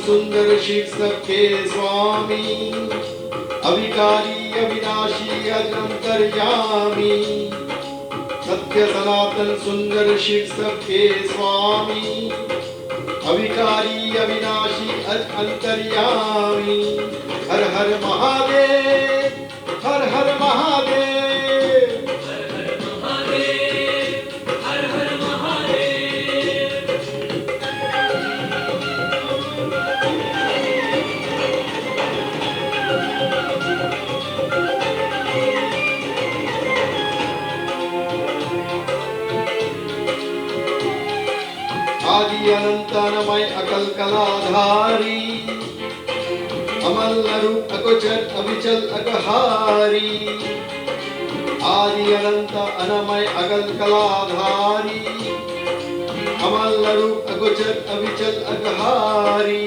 सुंदर शिव सबके स्वामी, अविकारी अविनाशी अजंतर्यामी। सत्य सनातन सुंदर शिव सबके स्वामी, अविकारी अविनाशी अंतर्यामी। हर हर महादेव, हर हर महादेव, हर हर महादेव। आदि अनंत अनमय अकल कलाधारी, अमल अरूप अगोचर अविचल अगहारी। आदि अनंत अनमय अकल कलाधारी, अमल अरूप अगोचर अविचल अगहारी।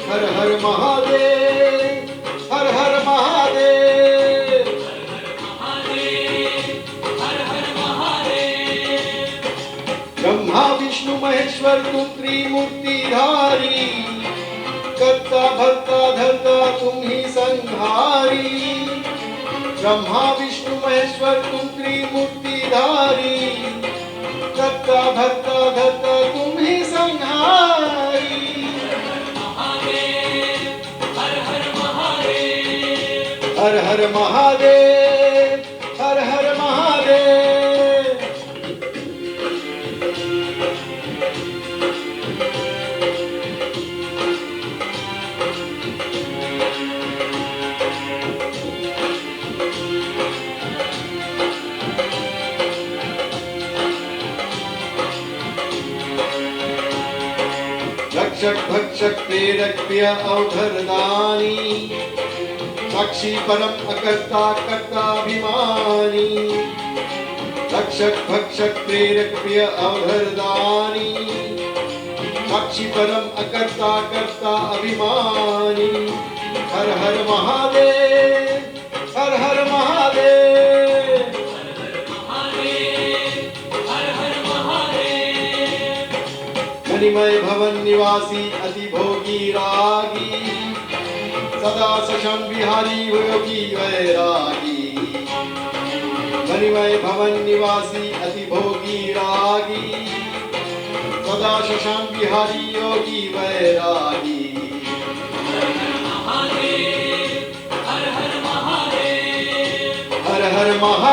हर हर महादेव, हर हर महादेव, हर हर महादेव। ब्रह्मा विष्णु महेश्वर तुम त्रिमूर्तिधारी, कर्ता भर्ता धर्ता तुम ही संहारी। ब्रह्मा विष्णु महेश्वर तुम त्रिमूर्तिधारी, कर्ता भर्ता धर्ता तुम ही संहारी। हर हर महादेव, हर हर महादेव, हर हर महादेव। रक्षक भक्षक प्रेरक प्रिय अवधरदानी, साक्षी परम अकर्ता कर्ताभिमानी। रक्षक भक्षक प्रेरक प्रिय अवधरदानी, साक्षी परम अकर्ता कर्ता अभिमानी। हर हर महादेव, हर हर महादेव, हर हर महादेव। मणिमय भवन निवासी अति भोगी रागी, सदा सशम बिहारी योगी वैरागी। मणिमय भवन निवासी अति भोगी रागी, सदा शशाम बिहारी योगी वैरागी। हर हर महादेव, हर हर महादेव।